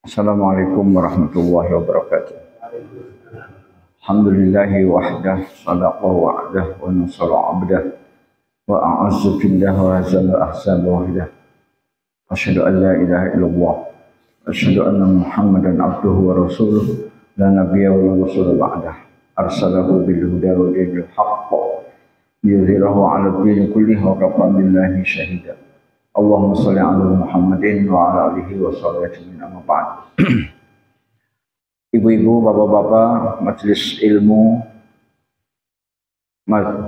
Assalamualaikum warahmatullahi wabarakatuh. Alhamdulillahi wahdah, sadaqa wa'dah, wa nasara abdah, wa a'azzu billah wa azalla ahsan wahdah. Asyhadu an la ilaha illallah, asyhadu anna Muhammadan abduhu wa rasuluh, la nabiyya wa la rasula ba'dah. Arsalahu bil huda wa dinil haqq, yudhhirahu 'ala ad-din kullihi wa kafa billahi syahida. Allahumma sholli ala Muhammadin wa ala alihi wa sahbihi amma ba'd. Ibu-ibu, bapak-bapak, majelis ilmu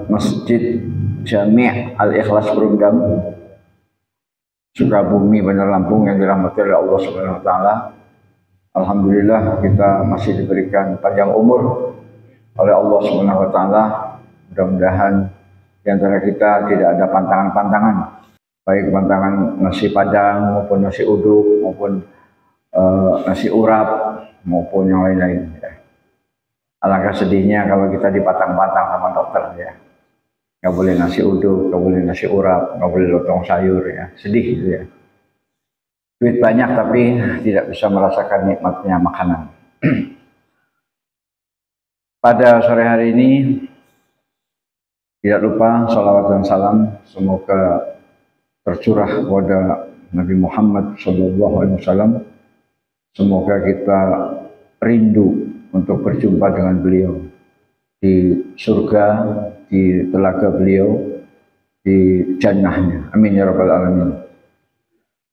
Masjid Jami' Al-Ikhlas Berundang Sukabumi, Bandar Lampung yang dirahmati oleh Allah Subhanahu wa taala. Alhamdulillah kita masih diberikan panjang umur oleh Allah Subhanahu wa taala. Mudah-mudahan di antara kita tidak ada pantangan-pantangan, baik pantangan nasi padang maupun nasi uduk maupun nasi urap maupun yang lain-lain ya. Alangkah sedihnya kalau kita dipatang-patang sama dokter ya. Nggak boleh nasi uduk, nggak boleh nasi urap, nggak boleh lontong sayur ya. Sedih gitu ya. Duit banyak tapi tidak bisa merasakan nikmatnya makanan. Pada sore hari ini tidak lupa salawat dan salam semoga tercurah kepada Nabi Muhammad SAW. Semoga kita rindu untuk berjumpa dengan beliau di surga, di telaga beliau, di jannahnya. Amin ya rabbal alamin.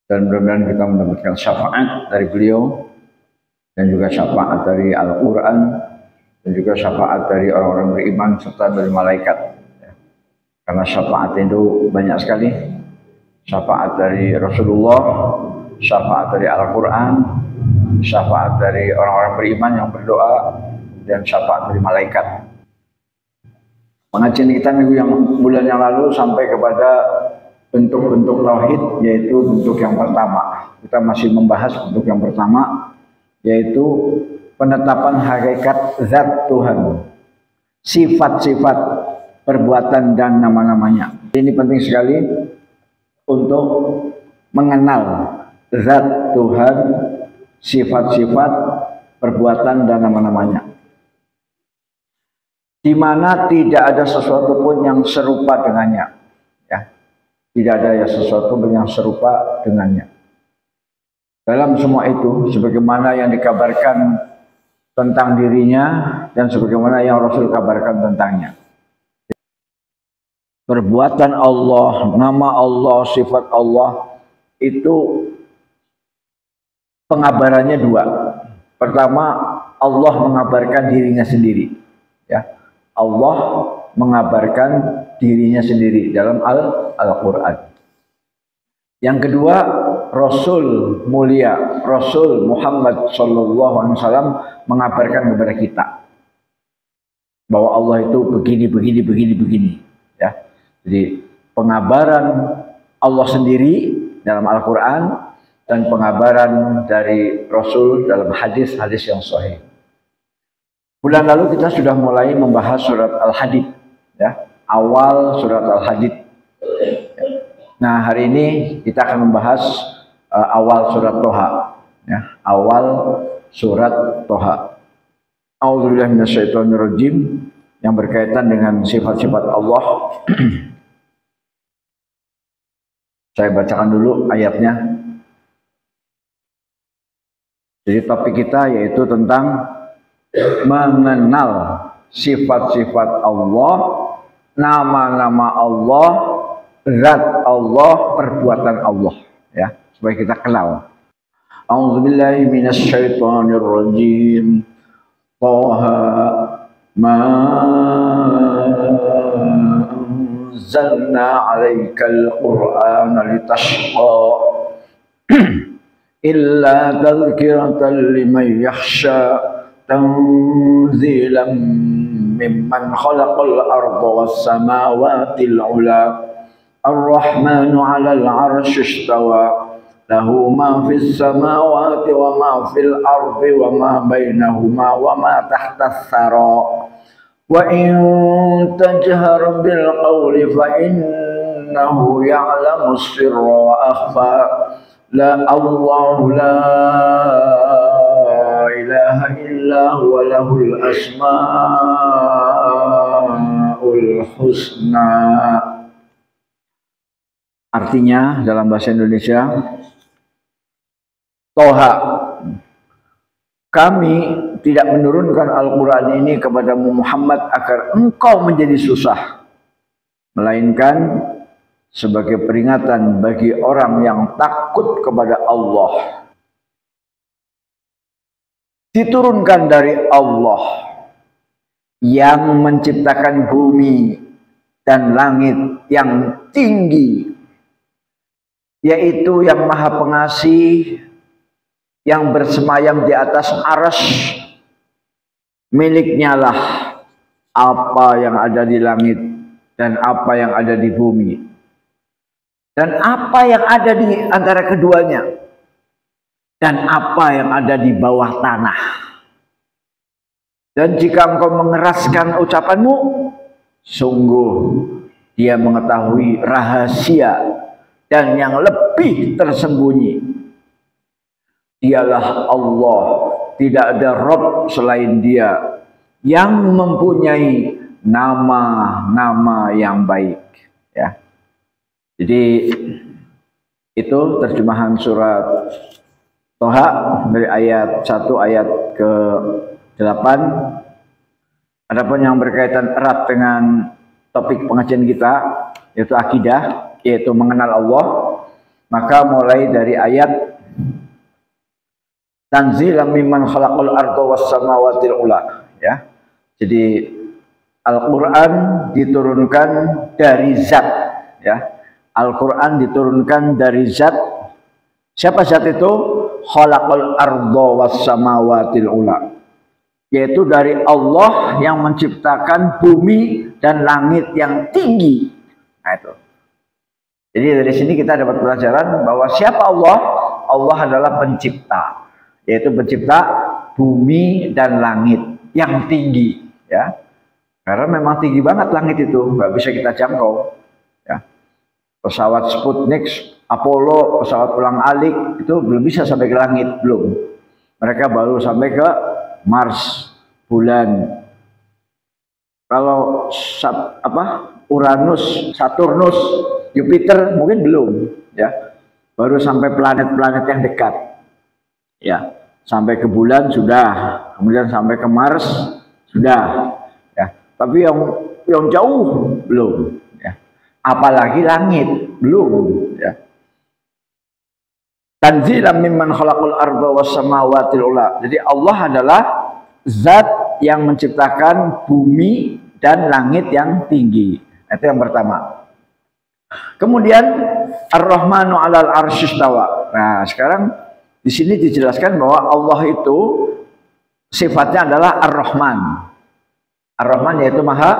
Dan mudah-mudahan kita mendapatkan syafaat dari beliau dan juga syafaat dari Al-Quran dan juga syafaat dari orang-orang beriman serta dari malaikat. Karena syafaat itu banyak sekali. Syafaat dari Rasulullah, syafaat dari Al-Quran, syafaat dari orang-orang beriman yang berdoa, dan syafaat dari malaikat. Pengajian kita minggu yang bulan yang lalu sampai kepada bentuk-bentuk tauhid, yaitu bentuk yang pertama. Kita masih membahas bentuk yang pertama, yaitu penetapan hakikat zat Tuhan, sifat-sifat, perbuatan dan nama-namanya. Ini penting sekali untuk mengenal zat Tuhan, sifat-sifat, perbuatan dan nama-namanya. Di mana tidak ada sesuatu pun yang serupa dengannya. Ya. Tidak ada ya sesuatu pun yang serupa dengannya. Dalam semua itu, sebagaimana yang dikabarkan tentang dirinya dan sebagaimana yang Rasul kabarkan tentangnya. Perbuatan Allah, nama Allah, sifat Allah itu pengabarannya dua. Pertama, Allah mengabarkan dirinya sendiri. Ya, Allah mengabarkan dirinya sendiri dalam Al-Quran. Yang kedua, Rasul mulia, Rasul Muhammad SAW mengabarkan kepada kita bahwa Allah itu begini. Ya. Jadi pengabaran Allah sendiri dalam Al-Quran dan pengabaran dari Rasul dalam hadis-hadis yang sahih. Bulan lalu kita sudah mulai membahas surat Al-Hadid, ya, awal surat Al-Hadid. Nah hari ini kita akan membahas awal surat Toha, ya, awal surat Toha. A'udzubillahi minasyaitonirrajim, yang berkaitan dengan sifat-sifat Allah. Saya bacakan dulu ayatnya. Jadi topik kita yaitu tentang mengenal sifat-sifat Allah, nama-nama Allah, zat Allah, perbuatan Allah, ya, supaya kita kenal. A'udzubillahi minasyaitonirrajim. Toha ma anzalna 'alaikal Qur'ana litashqa illa tadhkiratan liman yakhsha tanzilan mimman khalaqal arda was samawati al-'ula ar-rahmanu 'alal 'arsyi istawa lahu ma fis samawati wa ma fil ardi wa ma bainahuma wa ma tahtas sara wa in tajhar bil qawli fa innahu ya'lamu sirra wa akhfa la Allah la walahul asmaul husna. Artinya dalam bahasa Indonesia, Toha, kami tidak menurunkan Al-Quran ini kepadamu Muhammad agar engkau menjadi susah, melainkan sebagai peringatan bagi orang yang takut kepada Allah. Diturunkan dari Allah yang menciptakan bumi dan langit yang tinggi, yaitu yang Maha Pengasih, yang bersemayam di atas arsy. Miliknya lah apa yang ada di langit dan apa yang ada di bumi, dan apa yang ada di antara keduanya, dan apa yang ada di bawah tanah. Dan jika engkau mengeraskan ucapanmu, sungguh Dia mengetahui rahasia dan yang lebih tersembunyi. Dialah Allah, tidak ada Rabb selain Dia, yang mempunyai nama-nama yang baik. Ya. Jadi itu terjemahan surat Toha dari ayat 1 ayat ke-8. Adapun yang berkaitan erat dengan topik pengajian kita, yaitu akidah, yaitu mengenal Allah, maka mulai dari ayat tanzilan mimman khalaqal arda was samawati ula, ya. Jadi Al-Qur'an diturunkan dari zat, ya. Al-Qur'an diturunkan dari zat. Siapa zat itu? Khalaqal arda was samawati ula, yaitu dari Allah yang menciptakan bumi dan langit yang tinggi. Nah itu. Jadi dari sini kita dapat pelajaran bahwa siapa Allah? Allah adalah pencipta, yaitu pencipta bumi dan langit yang tinggi, ya. Karena memang tinggi banget langit itu, nggak bisa kita jangkau, ya. Pesawat Sputnik, Apollo, pesawat ulang-alik itu belum bisa sampai ke langit, belum. Mereka baru sampai ke Mars, bulan. Kalau Uranus, Saturnus, Jupiter mungkin belum, ya. Baru sampai planet-planet yang dekat. Ya, sampai ke bulan sudah, kemudian sampai ke Mars sudah, ya. Tapi yang jauh belum, ya. Apalagi langit belum, ya. Tanzilan mimman khalaqal arda was samawati ula. Jadi Allah adalah zat yang menciptakan bumi dan langit yang tinggi. Itu yang pertama. Kemudian Ar-Rahmanu 'alal 'arsy istawa. Nah, sekarang di sini dijelaskan bahwa Allah itu sifatnya adalah Ar-Rahman. Ar-Rahman yaitu Maha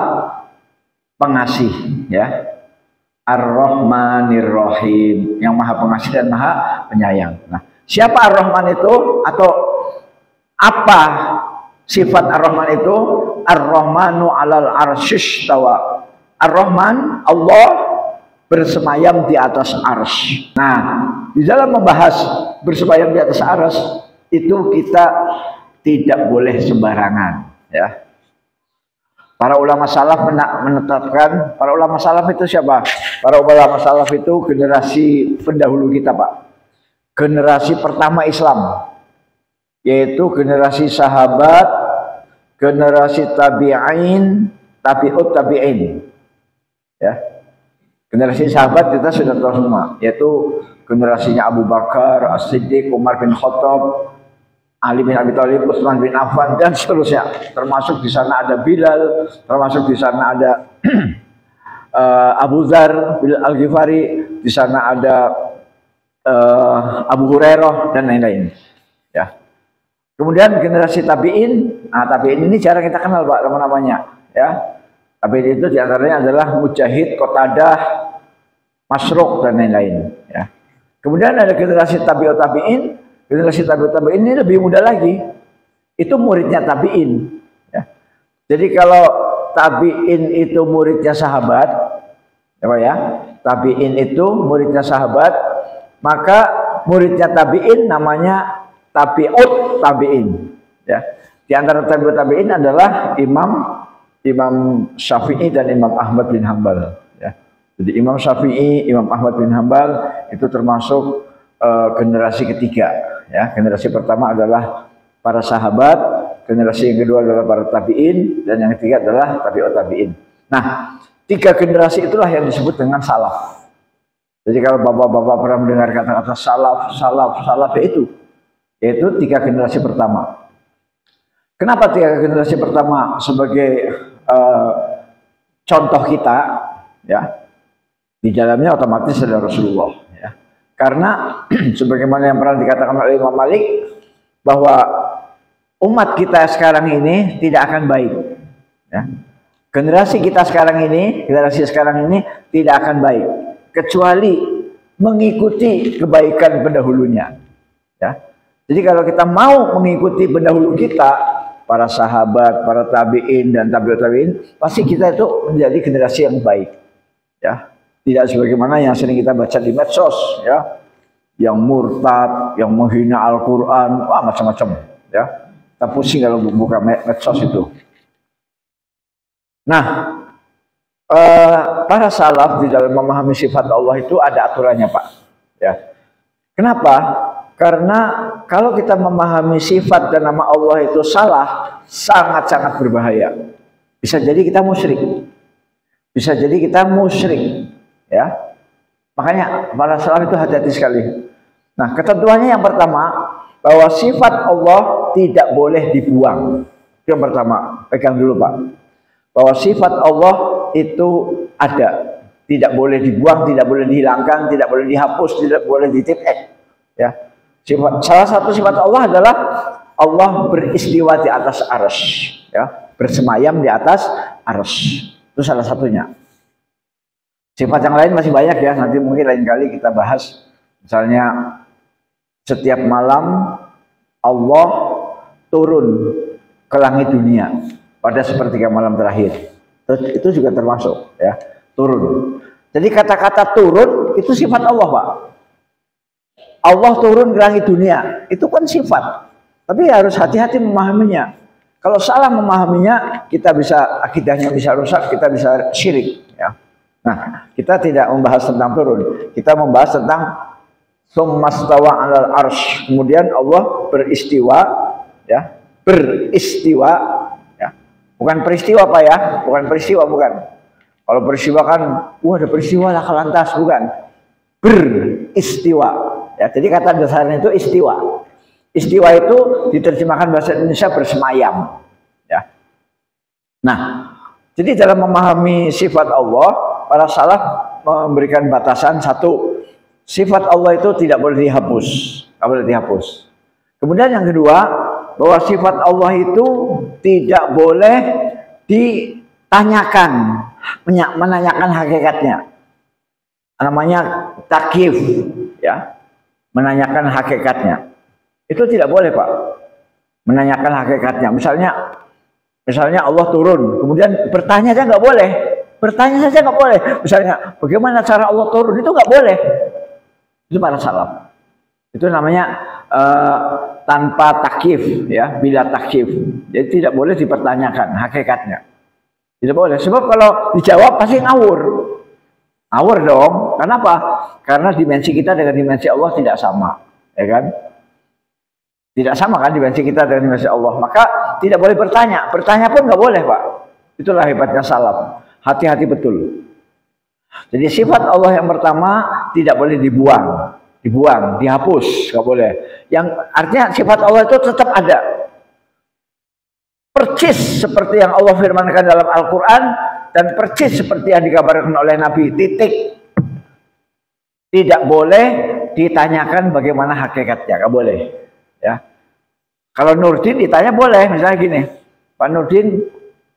Pengasih, ya. Ar-Rahmanir Rahim, yang Maha Pengasih dan Maha Penyayang. Nah, siapa Ar-Rahman itu, atau apa sifat Ar-Rahman itu? Ar-Rahmanu 'alal 'arsy istawa. Ar-Rahman, Allah bersemayam di atas arsy. Nah, di dalam membahas bersemayam di atas arsy itu kita tidak boleh sembarangan, ya. Para ulama salaf menetapkan, para ulama salaf itu siapa? Para ulama salaf itu generasi pendahulu kita, Pak. Generasi pertama Islam, yaitu generasi sahabat, generasi tabi'in, tabi'ut tabi'in, ya. Generasi sahabat kita sudah tahu semua, yaitu generasinya Abu Bakar, As-Siddiq, Umar bin Khattab, Ali bin Abi Thalib, Utsman bin Affan, dan seterusnya. Termasuk di sana ada Bilal, termasuk di sana ada Abu Dzar Al-Ghifari, di sana ada Abu Hurairah dan lain-lain, ya. Kemudian generasi tabi'in. Nah, tabi'in ini jarang kita kenal, Pak, nama-namanya, ya. Tabi'in itu diantaranya adalah Mujahid, Qatadah, Masruq dan lain-lain, ya. Kemudian ada generasi tabi'ut tabi'in. Generasi tabi'ut tabi'in ini lebih muda lagi. Itu muridnya tabi'in, ya. Jadi kalau tabi'in itu muridnya sahabat, ya, tabi'in itu muridnya sahabat, maka muridnya tabi'in namanya tabi'ut tabi'in, ya. Di antara tabi'ut tabi'in adalah Imam Syafi'i dan Imam Ahmad bin Hambal. Ya. Jadi Imam Syafi'i, Imam Ahmad bin Hambal itu termasuk generasi ketiga. Ya. Generasi pertama adalah para sahabat, generasi yang kedua adalah para tabi'in, dan yang ketiga adalah tabi'ut tabi'in. Nah, 3 generasi itulah yang disebut dengan salaf. Jadi kalau bapak-bapak pernah mendengar kata-kata salaf yaitu 3 generasi pertama. Kenapa 3 generasi pertama sebagai contoh kita, ya? Di dalamnya otomatis ada Rasulullah, ya. Karena sebagaimana yang pernah dikatakan oleh Imam Malik bahwa umat kita sekarang ini tidak akan baik, ya. Generasi kita sekarang ini, tidak akan baik kecuali mengikuti kebaikan pendahulunya, ya. Jadi kalau kita mau mengikuti pendahulu kita, para sahabat, para tabi'in dan tabi'ut tabi'in, pasti kita itu menjadi generasi yang baik, ya. Tidak sebagaimana yang sering kita baca di medsos, ya, yang murtad, yang menghina Al-Quran, wah macam-macam, ya. Kita pusing kalau buka medsos itu. Nah, para salaf di dalam memahami sifat Allah itu ada aturannya, Pak, ya. Kenapa? Karena kalau kita memahami sifat dan nama Allah itu salah, sangat-sangat berbahaya. Bisa jadi kita musyrik. Ya. Makanya para salaf itu hati-hati sekali. Nah, ketentuannya yang pertama, bahwa sifat Allah tidak boleh dibuang. Itu yang pertama, pegang dulu, Pak. Bahwa sifat Allah itu ada. Tidak boleh dibuang, tidak boleh dihilangkan, tidak boleh dihapus, tidak boleh ditipek. Ya. Salah satu sifat Allah adalah Allah beristiwa di atas arsy, ya, bersemayam di atas arsy. Itu salah satunya. Sifat yang lain masih banyak, ya, nanti mungkin lain kali kita bahas. Misalnya setiap malam Allah turun ke langit dunia pada sepertiga malam terakhir. Itu juga termasuk, ya, turun. Jadi kata-kata turun itu sifat Allah, Pak. Allah turun ke langit dunia, itu kan sifat. Tapi harus hati-hati memahaminya. Kalau salah memahaminya, kita bisa akidahnya bisa rusak, kita bisa syirik, ya. Nah, kita tidak membahas tentang turun. Kita membahas tentang summastawa 'alal arsy. Kemudian Allah beristiwa, ya. Beristiwa, ya. Bukan peristiwa, Pak, ya. Bukan peristiwa, bukan. Kalau peristiwa kan, ada peristiwa lah lantas, bukan. Beristiwa. Ya, jadi kata dasarnya itu istiwa. Istiwa itu diterjemahkan bahasa Indonesia bersemayam. Ya. Nah, jadi dalam memahami sifat Allah, para salaf memberikan batasan satu, sifat Allah itu tidak boleh dihapus, tidak boleh dihapus. Kemudian yang kedua, bahwa sifat Allah itu tidak boleh ditanyakan, menanyakan hakikatnya. Namanya takyif, ya. Menanyakan hakikatnya. Itu tidak boleh, Pak. Menanyakan hakikatnya. Misalnya Allah turun, kemudian bertanya saja nggak boleh. Bertanya saja nggak boleh. Misalnya, bagaimana cara Allah turun? Itu nggak boleh. Itu para salaf. Itu namanya tanpa takyif, ya, bila takyif. Jadi tidak boleh dipertanyakan hakikatnya. Tidak boleh. Sebab kalau dijawab pasti ngawur. Ngawur dong. Kenapa? Karena dimensi kita dengan dimensi Allah tidak sama, ya kan? Tidak sama kan dimensi kita dengan dimensi Allah. Maka tidak boleh bertanya. Bertanya pun nggak boleh, Pak. Itulah hebatnya salaf. Hati-hati betul. Jadi sifat Allah yang pertama tidak boleh dibuang, dihapus, nggak boleh. Yang artinya sifat Allah itu tetap ada. Percis seperti yang Allah firmankan dalam Al-Quran dan percis seperti yang dikabarkan oleh Nabi. Titik. Tidak boleh ditanyakan bagaimana hakikatnya, nggak boleh. Ya. Kalau Nurdin ditanya boleh, misalnya gini, Pak Nurdin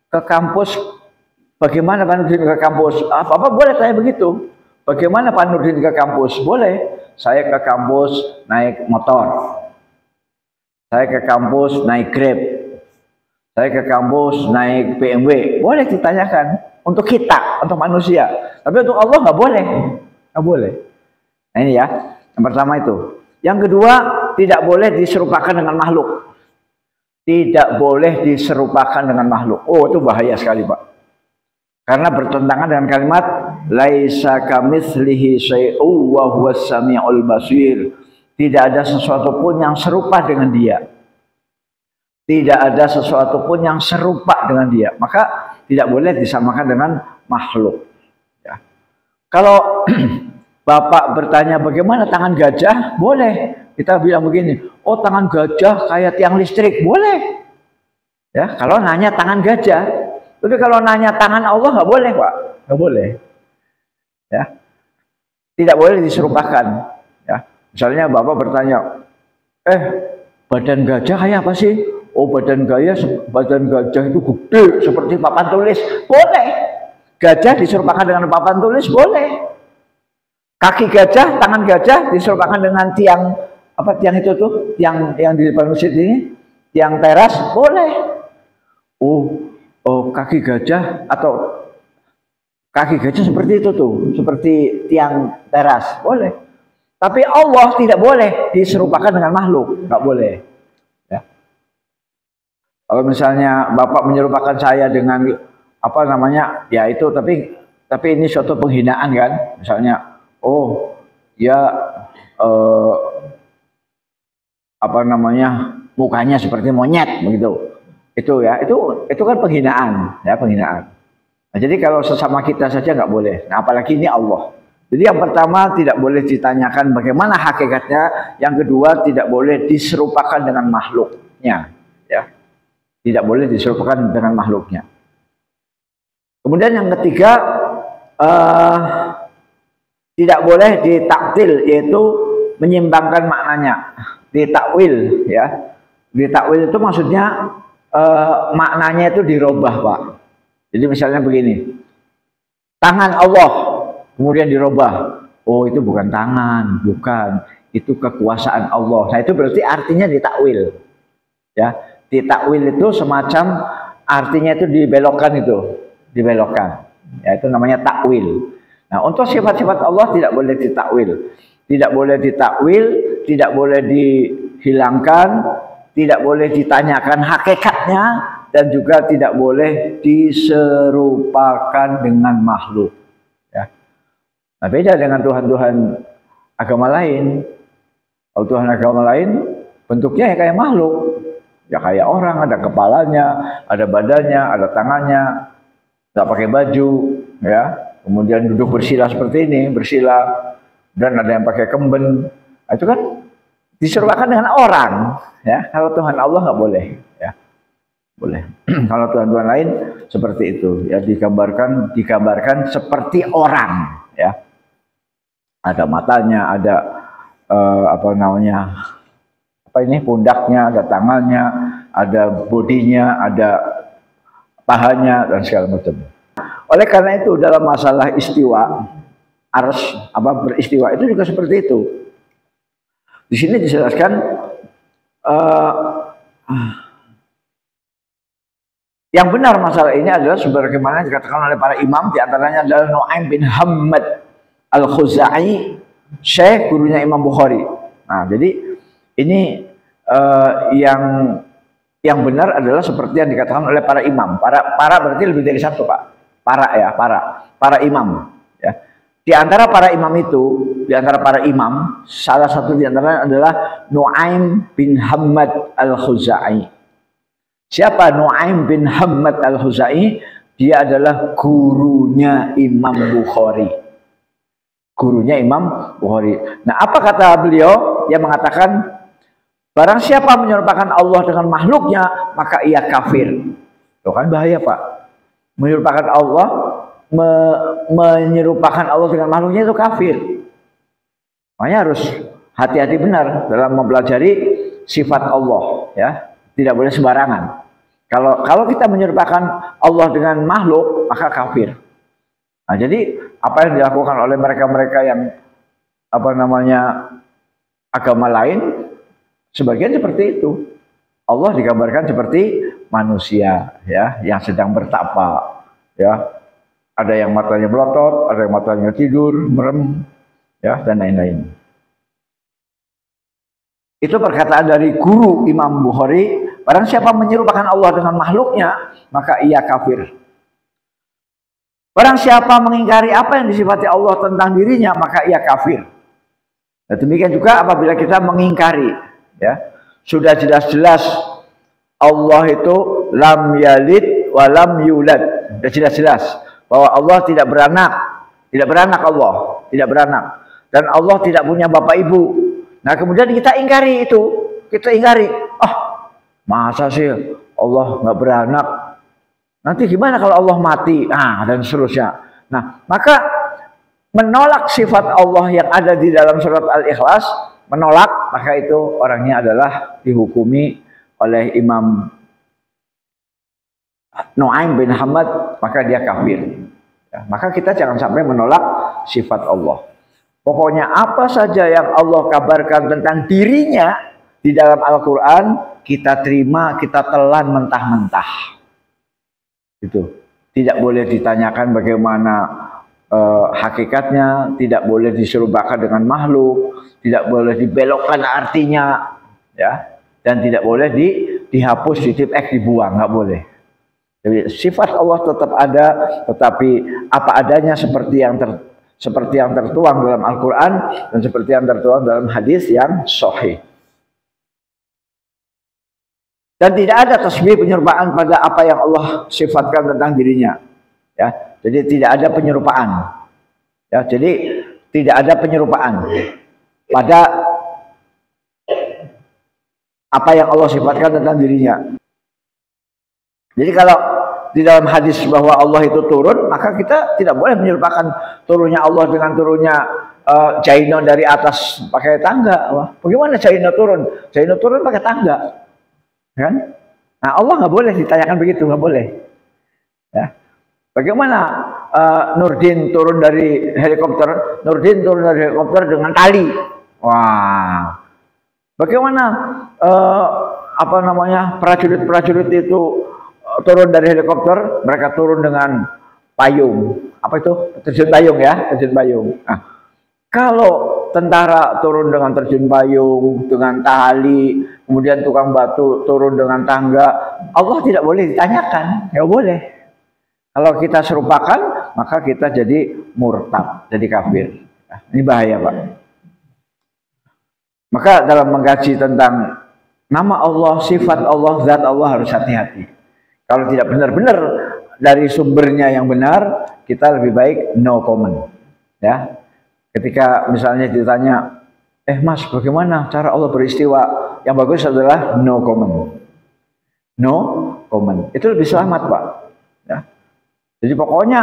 ke kampus, bagaimana Pak Nurdin ke kampus? Apa boleh tanya begitu? Bagaimana Pak Nurdin ke kampus? Boleh. Saya ke kampus naik motor. Saya ke kampus naik Grab. Saya ke kampus naik BMW. Boleh ditanyakan untuk kita, untuk manusia. Tapi untuk Allah nggak boleh, nggak boleh. Nah ini ya, yang pertama itu. Yang kedua, tidak boleh diserupakan dengan makhluk. tidak boleh diserupakan dengan makhluk. Oh, itu bahaya sekali, Pak. Karena bertentangan dengan kalimat laisa kamitslihi syai'un wa huwas samiul basir. Tidak ada sesuatu pun yang serupa dengan dia. Tidak ada sesuatu pun yang serupa dengan dia. Maka tidak boleh disamakan dengan makhluk. Ya. Kalau Bapak bertanya bagaimana tangan gajah, boleh. Kita bilang begini, oh tangan gajah kayak tiang listrik, boleh. Ya, kalau nanya tangan gajah. Tapi kalau nanya tangan Allah nggak boleh, Pak. Nggak boleh. Ya, tidak boleh diserupakan. Ya, misalnya Bapak bertanya, badan gajah kayak apa sih? Oh, badan gajah itu gede seperti papan tulis, boleh. Gajah diserupakan dengan papan tulis, boleh. Kaki gajah, tangan gajah diserupakan dengan tiang apa tiang itu tuh, tiang yang di depan masjid ini, tiang teras, boleh. Oh, kaki gajah atau kaki gajah seperti itu tuh, seperti tiang teras, boleh. Tapi Allah tidak boleh diserupakan dengan makhluk, nggak boleh. Ya. Kalau misalnya Bapak menyerupakan saya dengan apa namanya, ya itu, tapi ini suatu penghinaan kan, misalnya. Oh, ya apa namanya, mukanya seperti monyet begitu. Itu ya, itu kan penghinaan, ya penghinaan. Nah, jadi kalau sesama kita saja nggak boleh. Nah, apalagi ini Allah. Jadi yang pertama tidak boleh ditanyakan bagaimana hakikatnya. Yang kedua tidak boleh diserupakan dengan makhluknya, ya. Tidak boleh diserupakan dengan makhluknya. Kemudian yang ketiga, tidak boleh ditaktil, yaitu menyimbangkan maknanya, ditakwil, ya. Ditakwil itu maksudnya maknanya itu dirubah, Pak. Jadi misalnya begini, tangan Allah kemudian dirubah. Oh, itu bukan tangan, bukan, itu kekuasaan Allah. Nah, itu berarti artinya ditakwil, ya. Ditakwil itu semacam artinya itu dibelokkan, ya, itu namanya takwil. Nah, untuk sifat-sifat Allah tidak boleh ditakwil. Tidak boleh ditakwil, tidak boleh dihilangkan, tidak boleh ditanyakan hakikatnya, dan juga tidak boleh diserupakan dengan makhluk. Ya. Nah, beda dengan Tuhan-Tuhan agama lain. Kalau Tuhan agama lain, bentuknya ya kayak makhluk. Ya kayak orang, ada kepalanya, ada badannya, ada tangannya, nggak pakai baju, ya. Kemudian duduk bersila seperti ini, bersila, dan ada yang pakai kemben. Nah, itu kan diserupakan dengan orang, ya. Kalau Tuhan Allah nggak boleh, ya. Boleh. Kalau Tuhan-Tuhan lain seperti itu, ya, digambarkan seperti orang, ya. Ada matanya, ada apa namanya? Apa ini? Pundaknya, ada tangannya, ada bodinya, ada pahanya, dan segala macam. Oleh karena itu dalam masalah istiwa, beristiwa itu juga seperti itu. Di sini dijelaskan yang benar masalah ini adalah sebagaimana dikatakan oleh para imam, diantaranya adalah Nu'aim bin Hammad al-Khuzai, syekh gurunya Imam Bukhari. Nah, jadi ini yang benar adalah seperti yang dikatakan oleh para imam. Para berarti lebih dari satu, Pak. Para imam, ya. Di antara para imam itu, salah satu di antaranya adalah Nu'aim bin Hammad al-Khuzai. Siapa Nu'aim bin Hammad al-Khuzai? Dia adalah gurunya Imam Bukhari. Nah, apa kata beliau? Dia mengatakan, barang siapa menyerupakan Allah dengan makhluknya, maka ia kafir. Itu kan bahaya, Pak. Menyerupakan Allah, menyerupakan Allah dengan makhluknya itu kafir. Makanya harus hati-hati benar dalam mempelajari sifat Allah, ya. Tidak boleh sembarangan. Kalau kita menyerupakan Allah dengan makhluk, maka kafir. Nah, jadi apa yang dilakukan oleh mereka-mereka yang apa namanya agama lain, sebagian seperti itu. Allah digambarkan seperti manusia, ya, yang sedang bertapa, ya. Ada yang matanya melotot, ada yang matanya tidur, merem, ya, dan lain-lain. Itu perkataan dari guru Imam Bukhari, Barang siapa menyerupakan Allah dengan makhluknya, maka ia kafir. Barang siapa mengingkari apa yang disifati Allah tentang dirinya, maka ia kafir. Nah, demikian juga apabila kita mengingkari, ya, sudah jelas-jelas Allah itu lam yalid wa lam yulad. Sudah jelas-jelas bahwa Allah tidak beranak Allah, tidak beranak. Dan Allah tidak punya bapak ibu. Nah, kemudian kita ingkari itu. Kita ingkari, masa sih Allah nggak beranak? Nanti gimana kalau Allah mati? Dan seterusnya. Nah, maka menolak sifat Allah yang ada di dalam surat Al-Ikhlas, menolak, maka itu orangnya adalah dihukumi oleh Imam Nu'aim bin Hamad, maka dia kafir. Ya, maka kita jangan sampai menolak sifat Allah. Pokoknya apa saja yang Allah kabarkan tentang dirinya di dalam Al-Quran, kita terima, kita telan mentah-mentah. Itu tidak boleh ditanyakan bagaimana hakikatnya, tidak boleh diserupakan dengan makhluk, tidak boleh dibelokkan artinya, ya, dan tidak boleh dihapus, ditip X, dibuang, nggak boleh. Jadi sifat Allah tetap ada, tetapi apa adanya seperti yang tertuang dalam Al-Quran dan seperti yang tertuang dalam hadis yang sahih. Dan tidak ada tasbih penyerupaan pada apa yang Allah sifatkan tentang dirinya. Ya, jadi tidak ada penyerupaan. Ya, jadi tidak ada penyerupaan pada apa yang Allah sifatkan tentang dirinya. Jadi kalau di dalam hadis bahwa Allah itu turun, maka kita tidak boleh menyerupakan turunnya Allah dengan turunnya Jaino dari atas pakai tangga. Wah, bagaimana Jaino turun? Jaino turun pakai tangga. Kan? Nah, Allah nggak boleh ditanyakan begitu, nggak boleh. Ya. Bagaimana Nurdin turun dari helikopter? Nurdin turun dari helikopter dengan tali. Wah. Bagaimana prajurit-prajurit itu turun dari helikopter? Mereka turun dengan payung. Apa itu? Terjun payung, ya, terjun payung. Nah, kalau tentara turun dengan terjun payung, dengan tali, kemudian tukang batu turun dengan tangga, Allah tidak boleh ditanyakan, nggak boleh. Kalau kita serupakan, maka kita jadi murtad, jadi kafir. Nah, ini bahaya, Pak. Maka dalam mengkaji tentang nama Allah, sifat Allah, zat Allah harus hati-hati. Kalau tidak benar-benar dari sumbernya yang benar, kita lebih baik no comment. Ya. Ketika misalnya ditanya, Mas, bagaimana cara Allah beristiwa? Yang bagus adalah no comment. No comment. Itu lebih selamat, Pak. Ya. Jadi pokoknya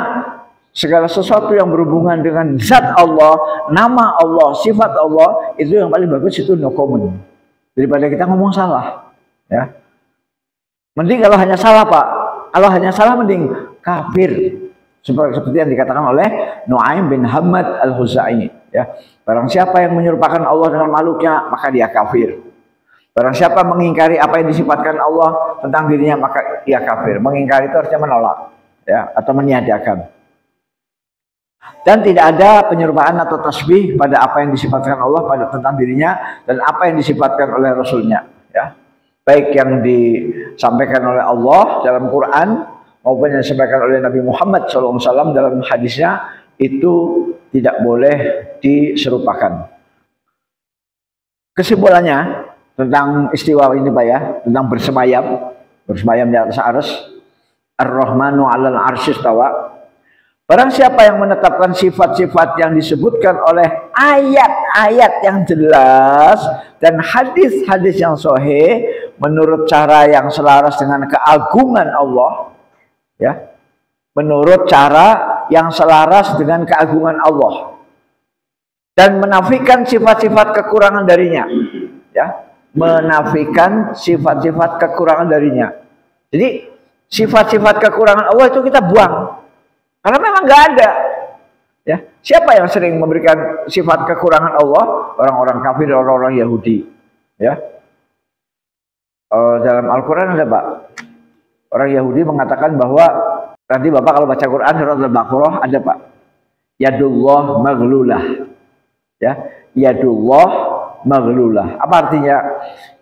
segala sesuatu yang berhubungan dengan zat Allah, nama Allah, sifat Allah, itu yang paling bagus itu no comment. Daripada kita ngomong salah. Ya. Mending kalau hanya salah, Pak. Kalau hanya salah mending kafir. Seperti yang dikatakan oleh Nu'aim bin Hamad al-Huzai, ya. Barang siapa yang menyerupakan Allah dengan makhluknya, maka dia kafir. Barang siapa mengingkari apa yang disifatkan Allah tentang dirinya, maka dia kafir. Mengingkari itu artinya menolak, ya, atau meniadakan. Dan tidak ada penyerupaan atau tasbih pada apa yang disifatkan Allah pada tentang dirinya dan apa yang disifatkan oleh Rasulnya, ya. Baik yang disampaikan oleh Allah dalam Quran maupun yang disampaikan oleh Nabi Muhammad SAW dalam hadisnya, itu tidak boleh diserupakan. Kesimpulannya tentang istiwa ini, Pak, ya, tentang bersemayam di atas arsy, Ar-Rahmanu 'alal arsy istawa. Barang siapa yang menetapkan sifat-sifat yang disebutkan oleh ayat-ayat yang jelas dan hadis-hadis yang sahih menurut cara yang selaras dengan keagungan Allah, ya, menurut cara yang selaras dengan keagungan Allah, dan menafikan sifat-sifat kekurangan darinya, ya, menafikan sifat-sifat kekurangan darinya. Jadi sifat-sifat kekurangan Allah itu kita buang karena memang nggak ada, ya. Siapa yang sering memberikan sifat kekurangan Allah? Orang-orang kafir, orang-orang Yahudi, ya. Dalam Al-Quran ada, Pak, orang Yahudi mengatakan bahwa nanti Bapak kalau baca Quran surat Al-Baqarah ada, Pak, yadullah maghlulah, ya, yadullah maghlulah. Apa artinya?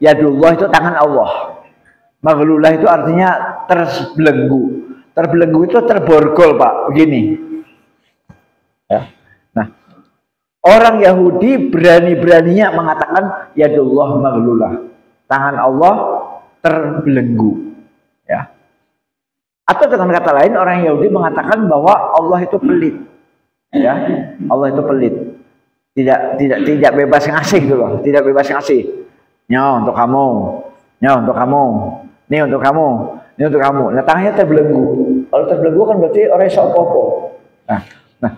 Yadullah itu tangan Allah. Maghlulah itu artinya terbelenggu. Terbelenggu itu terborgol, Pak. Begini. Ya. Nah, orang Yahudi berani-beraninya mengatakan yadullah maghlulah. Tangan Allah terbelenggu. Ya. Atau dengan kata lain orang Yahudi mengatakan bahwa Allah itu pelit. Ya. Allah itu pelit. Tidak bebas ngasih gitu loh, tidak bebas ngasih. Nyo untuk kamu. Nyo untuk kamu. Ini untuk kamu. Ini untuk kamu. Nah, tangannya terbelenggu. Kalau terbelenggu kan berarti orang sok-popo. Nah,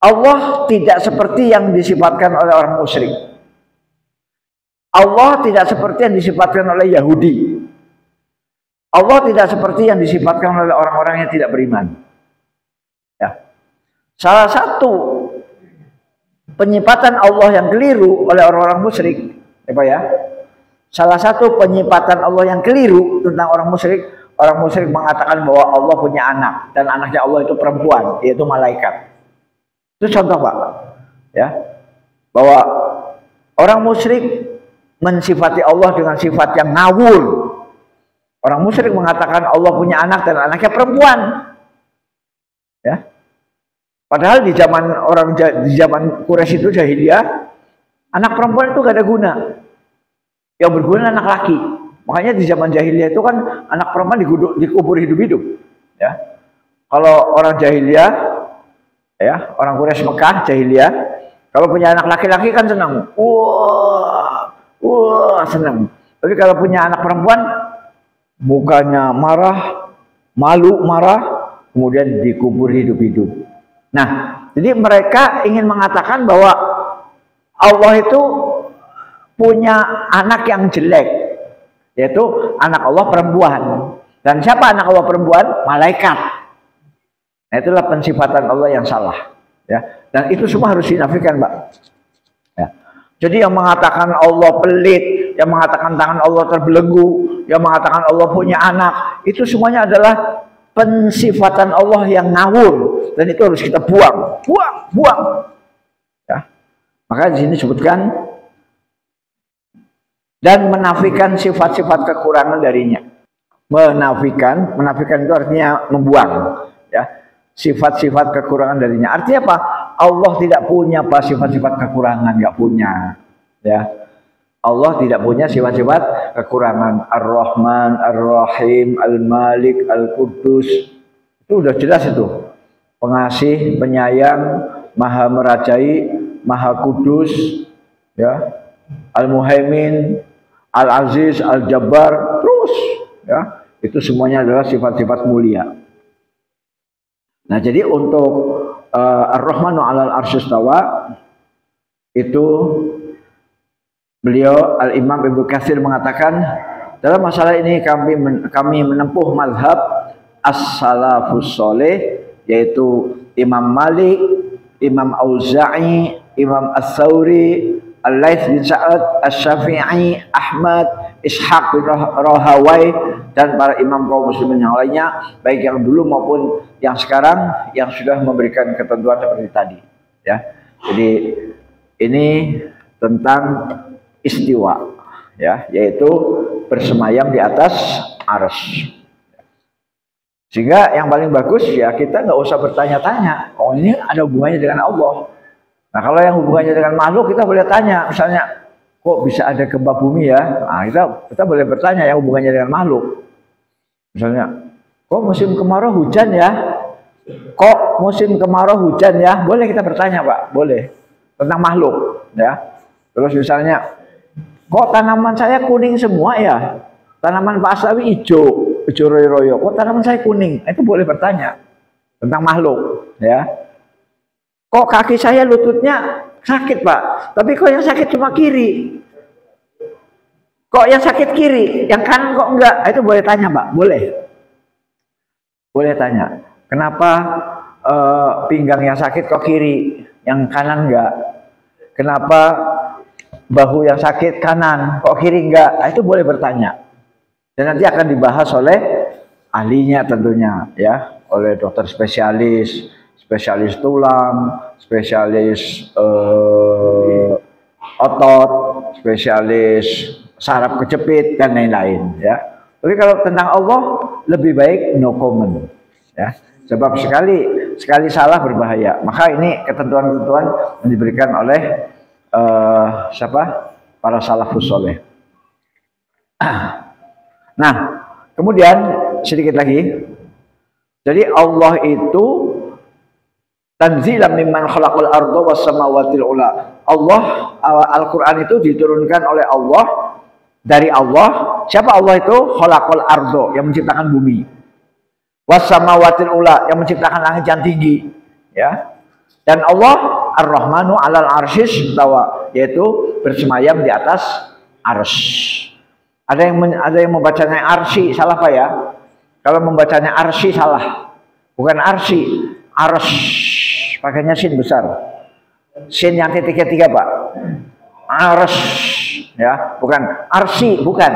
Allah tidak seperti yang disifatkan oleh orang musyrik. Allah tidak seperti yang disifatkan oleh Yahudi. Allah tidak seperti yang disifatkan oleh orang-orang yang tidak beriman. Ya. Salah satu penyifatan Allah yang keliru oleh orang-orang musyrik, ya. Salah satu penyifatan Allah yang keliru tentang orang musyrik mengatakan bahwa Allah punya anak dan anaknya Allah itu perempuan, yaitu malaikat. Itu contoh, Pak. Ya. Bahwa orang musyrik mensifati Allah dengan sifat yang ngawur. Orang musyrik mengatakan Allah punya anak dan anaknya perempuan. Ya. Padahal di zaman Quraisy itu jahiliyah, anak perempuan itu gak ada guna. Yang berguna anak laki. Makanya di zaman jahiliyah itu kan anak perempuan dikubur hidup-hidup. Ya. Kalau orang jahiliyah, ya, orang Quraisy Mekah jahiliyah, kalau punya anak laki-laki kan senang. Wah, senang. Tapi kalau punya anak perempuan, mukanya marah, malu, marah, kemudian dikubur hidup-hidup. Nah, jadi mereka ingin mengatakan bahwa Allah itu punya anak yang jelek, yaitu anak Allah perempuan. Dan siapa anak Allah perempuan? Malaikat. Nah, itulah pensifatan Allah yang salah. Ya. Dan itu semua harus dinafikan, Pak. Ya. Jadi yang mengatakan Allah pelit, yang mengatakan tangan Allah terbelenggu, yang mengatakan Allah punya anak, itu semuanya adalah pensifatan Allah yang ngawur, dan itu harus kita buang. Ya. Maka di sini disebutkan dan menafikan sifat-sifat kekurangan darinya. Menafikan itu artinya membuang, ya. Sifat-sifat kekurangan darinya. Artinya apa? Allah tidak punya sifat-sifat kekurangan, nggak punya, ya. Allah tidak punya sifat-sifat kekurangan. Ar-Rahman, Ar-Rahim, Al-Malik, Al-Quddus. Itu udah jelas itu. Pengasih, penyayang, Maha merajai, Maha Kudus, ya. Al-Muhaimin, Al-Aziz, Al-Jabbar, terus, ya. Itu semuanya adalah sifat-sifat mulia. Nah, jadi untuk Ar-Rahmanu 'alal arsy istawa itu beliau Al-Imam Ibnu Katsir mengatakan, dalam masalah ini kami menempuh mazhab as-salafus sholeh, yaitu Imam Malik, Imam Auza'i, Imam Ats-Tsauri, Al-Laits bin Sa'ad, Asy-Syafi'i, Ahmad, Ishaq bin Rahawai, dan para imam kaum muslimin yang lainnya, baik yang dulu maupun yang sekarang, yang sudah memberikan ketentuan seperti tadi. Ya, jadi ini tentang istiwa, ya, yaitu bersemayam di atas arsy. Sehingga yang paling bagus ya kita nggak usah bertanya-tanya, oh ini ada hubungannya dengan Allah. Nah, kalau yang hubungannya dengan makhluk kita boleh tanya, misalnya kok bisa ada gempa bumi ya? Nah, kita boleh bertanya yang hubungannya dengan makhluk. Misalnya, kok musim kemarau hujan ya? Kok musim kemarau hujan ya? Boleh kita bertanya, Pak, boleh, tentang makhluk, ya. Terus misalnya, kok tanaman saya kuning semua ya? Tanaman Pak Aslawi hijau royo-royo. Kok tanaman saya kuning? Itu boleh bertanya tentang makhluk, ya. Kok kaki saya lututnya sakit, Pak? Tapi kok yang sakit cuma kiri? Kok yang sakit kiri, yang kanan kok enggak? Itu boleh tanya, Pak. Boleh. Boleh tanya. Kenapa pinggang yang sakit kok kiri, yang kanan enggak? Kenapa bahu yang sakit kanan, kok kiri enggak? Itu boleh bertanya. Dan nanti akan dibahas oleh ahlinya tentunya, ya, oleh dokter spesialis tulang, spesialis otot, spesialis saraf kejepit dan lain-lain, ya. Tapi kalau tentang Allah lebih baik no comment, ya. Sebab sekali salah berbahaya. Maka ini ketentuan-ketentuan yang diberikan oleh siapa? Para salafus soleh. Nah, kemudian sedikit lagi. Jadi Allah itu tanzilan mimman khalaqal arda was samawatil ula. Allah, Al-Qur'an itu diturunkan oleh Allah, dari Allah. Siapa Allah itu? Khalaqal arda, yang menciptakan bumi. Was samawatil ula, yang menciptakan langit yang tinggi, ya. Dan Allah Ar-Rahmanu 'alal arsyis istawa, yaitu bersemayam di atas arsy. Ada yang membacanya arsy, salah Pak ya? Kalau membacanya arsy salah. Bukan arsy, arsy. Pakainya sin besar. Sin yang titiknya 3, Pak. Arsy, ya, bukan arsy, bukan.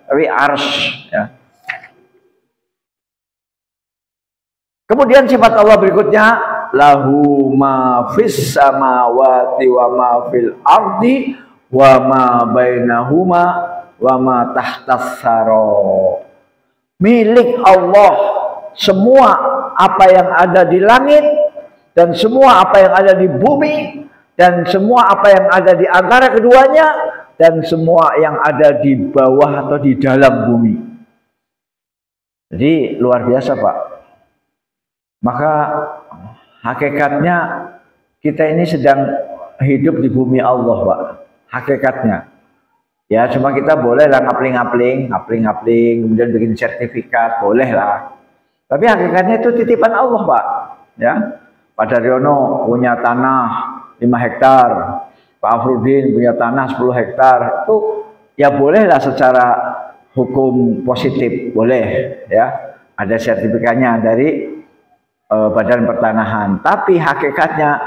Tapi arsy, ya. Kemudian sifat Allah berikutnya, lahu ma fis samawati wa ma fil ardi wa ma bainahuma wa ma tahtas saro. Milik Allah semua apa yang ada di langit dan semua apa yang ada di bumi dan semua apa yang ada di antara keduanya dan semua yang ada di bawah atau di dalam bumi. Jadi luar biasa Pak. Maka hakikatnya kita ini sedang hidup di bumi Allah Pak. Hakikatnya. Ya cuma kita boleh lah ngapling-ngapling, kemudian bikin sertifikat, boleh lah. Tapi hakikatnya itu titipan Allah Pak. Ya, Pak Daryono punya tanah 5 hektar, Pak Afrudin punya tanah 10 hektar, itu ya boleh lah secara hukum positif, boleh ya. Ada sertifikatnya dari Badan Pertanahan. Tapi hakikatnya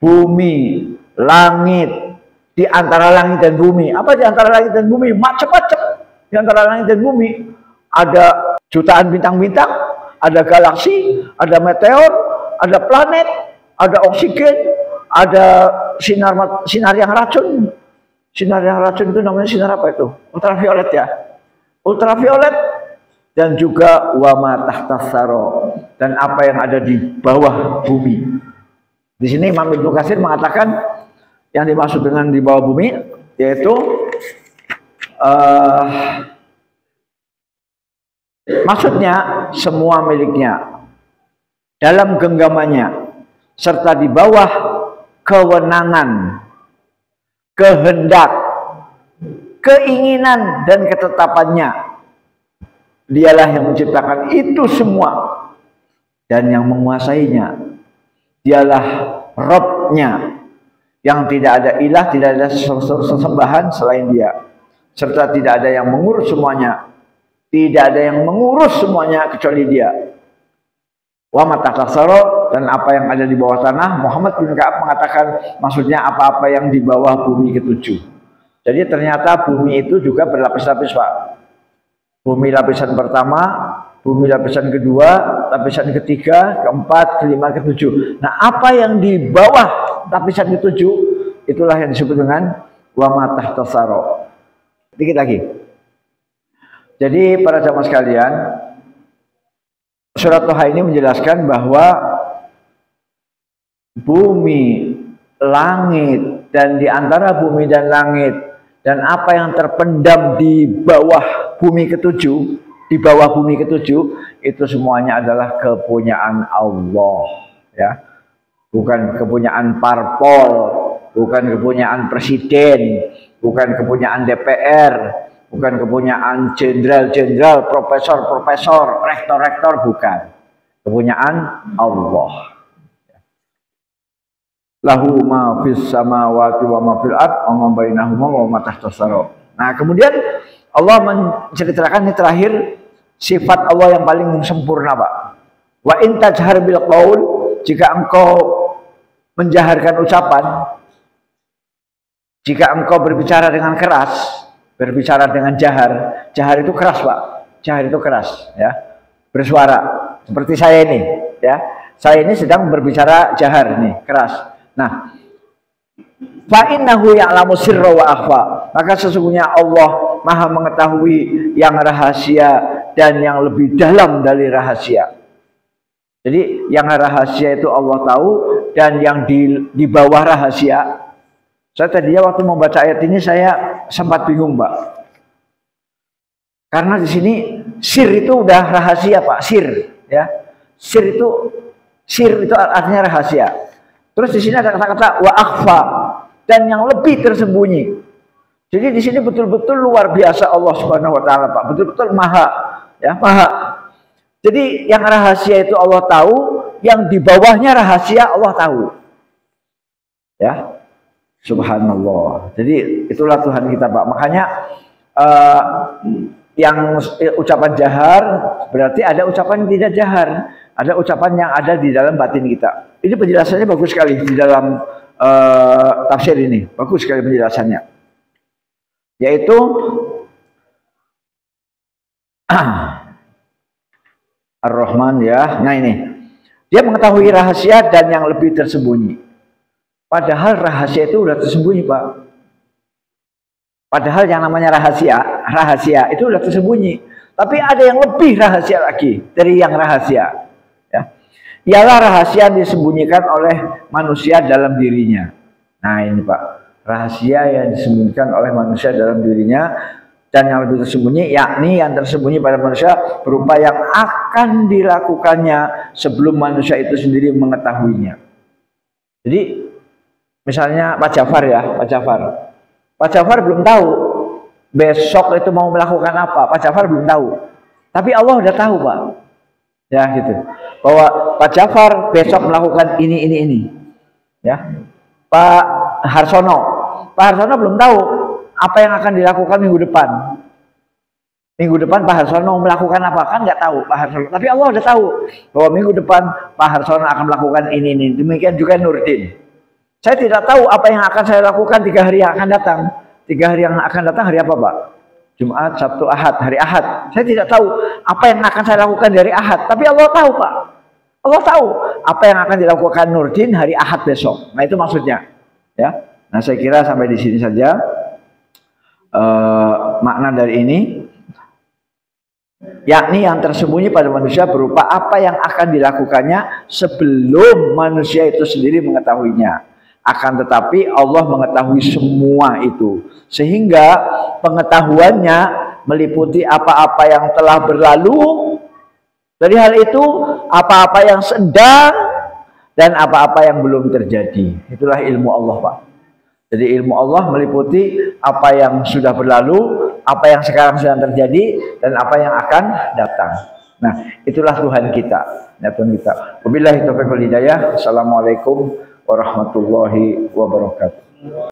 bumi, langit, di antara langit dan bumi. Apa di antara langit dan bumi? Macam-macam. Di antara langit dan bumi ada jutaan bintang-bintang, ada galaksi, ada meteor, ada planet, ada oksigen, ada sinar yang racun. Sinar yang racun itu namanya sinar apa itu? Ultraviolet ya. Ultraviolet dan juga wama tahtas saro, dan apa yang ada di bawah bumi. Di sini Imam Ibnu Katsir mengatakan yang dimaksud dengan di bawah bumi yaitu maksudnya semua miliknya dalam genggamannya serta di bawah kewenangan, kehendak, keinginan dan ketetapannya. Dialah yang menciptakan itu semua dan yang menguasainya. Dialah Rabb-nya yang tidak ada ilah, tidak ada sesembahan selain dia, serta tidak ada yang mengurus semuanya, tidak ada yang mengurus semuanya kecuali dia. Wa matakasaro, dan apa yang ada di bawah tanah. Muhammad bin Ka'ab mengatakan maksudnya apa-apa yang di bawah bumi ketujuh. Jadi ternyata bumi itu juga berlapis-lapis Pak. Bumi lapisan pertama, bumi lapisan kedua, lapisan ketiga, keempat, kelima, ketujuh. Nah apa yang di bawah lapisan ketujuh, itulah yang disebut dengan wa ma tahtas saro. Dikit lagi. Jadi para jamaah sekalian, surat Toha ini menjelaskan bahwa bumi, langit, dan di antara bumi dan langit, dan apa yang terpendam di bawah bumi ketujuh, itu semuanya adalah kepunyaan Allah, ya. Bukan kepunyaan parpol, bukan kepunyaan presiden, bukan kepunyaan DPR, bukan kepunyaan jenderal-jenderal, profesor-profesor, rektor-rektor, bukan. Kepunyaan Allah. Lahu ma fis samawati wa ma fil ard wa ma bainahuma wa ma tahtas saro. Nah, kemudian Allah menceritakan ini terakhir sifat Allah yang paling sempurna, Pak. Wa in tajhar bil qaul, jika engkau menjaharkan ucapan, jika engkau berbicara dengan keras, berbicara dengan jahar itu keras Pak, jahar itu keras ya, bersuara seperti saya ini ya, saya ini sedang berbicara jahar nih, keras. Nah, fa innahu ya'lamu sirra wa akhfa, Maka sesungguhnya Allah Maha mengetahui yang rahasia dan yang lebih dalam dari rahasia. Jadi yang rahasia itu Allah tahu, dan yang di bawah rahasia. Saya tadinya waktu membaca ayat ini saya sempat bingung, Pak. Karena di sini sir itu udah rahasia, Pak. Sir, ya. Sir itu artinya rahasia. Terus di sini ada kata-kata wa akhfa, dan yang lebih tersembunyi. Jadi di sini betul-betul luar biasa Allah Subhanahu wa taala, Pak. Betul-betul maha, ya, maha. Jadi yang rahasia itu Allah tahu, yang di bawahnya rahasia Allah tahu. Ya. Subhanallah. Jadi itulah Tuhan kita, Pak. Makanya yang ucapan jahar berarti ada ucapan yang tidak jahar, ada ucapan yang ada di dalam batin kita. Ini penjelasannya bagus sekali di dalam tafsir ini, bagus sekali penjelasannya. Yaitu Ar-Rahman, ya. Nah ini, dia mengetahui rahasia dan yang lebih tersembunyi. Padahal rahasia itu udah tersembunyi, Pak. Padahal yang namanya rahasia itu udah tersembunyi. Tapi ada yang lebih rahasia lagi dari yang rahasia. Ya. Ialah rahasia yang disembunyikan oleh manusia dalam dirinya. Nah ini, Pak. Rahasia yang disembunyikan oleh manusia dalam dirinya, dan yang lebih tersembunyi, yakni yang tersembunyi pada manusia berupa yang akan dilakukannya sebelum manusia itu sendiri mengetahuinya. Jadi misalnya Pak Jafar, ya, Pak Jafar belum tahu besok itu mau melakukan apa. Pak Jafar belum tahu. Tapi Allah udah tahu, Pak. Ya, gitu. Bahwa Pak Jafar besok melakukan ini. Ya. Pak Harsono belum tahu apa yang akan dilakukan minggu depan. Minggu depan Pak Harsono melakukan apa, kan nggak tahu Pak Harsono. Tapi Allah udah tahu bahwa minggu depan Pak Harsono akan melakukan ini. Demikian juga Nurdin. Saya tidak tahu apa yang akan saya lakukan 3 hari yang akan datang. 3 hari yang akan datang hari apa, Pak? Jumat, Sabtu, Ahad, hari Ahad. Saya tidak tahu apa yang akan saya lakukan dari Ahad. Tapi Allah tahu, Pak. Allah tahu apa yang akan dilakukan Nurdin hari Ahad besok. Nah itu maksudnya. Ya. Nah saya kira sampai di sini saja makna dari ini. Yakni yang tersembunyi pada manusia berupa apa yang akan dilakukannya sebelum manusia itu sendiri mengetahuinya. Akan tetapi Allah mengetahui semua itu, sehingga pengetahuannya meliputi apa-apa yang telah berlalu dari hal itu, apa-apa yang sedang, dan apa-apa yang belum terjadi. Itulah ilmu Allah, Pak. Jadi ilmu Allah meliputi apa yang sudah berlalu, apa yang sekarang sedang terjadi, dan apa yang akan datang. Nah, itulah Tuhan kita. Ya, Tuhan kita. Wabillahi taufiq wal hidayah. Assalamualaikum warahmatullahi wabarakatuh.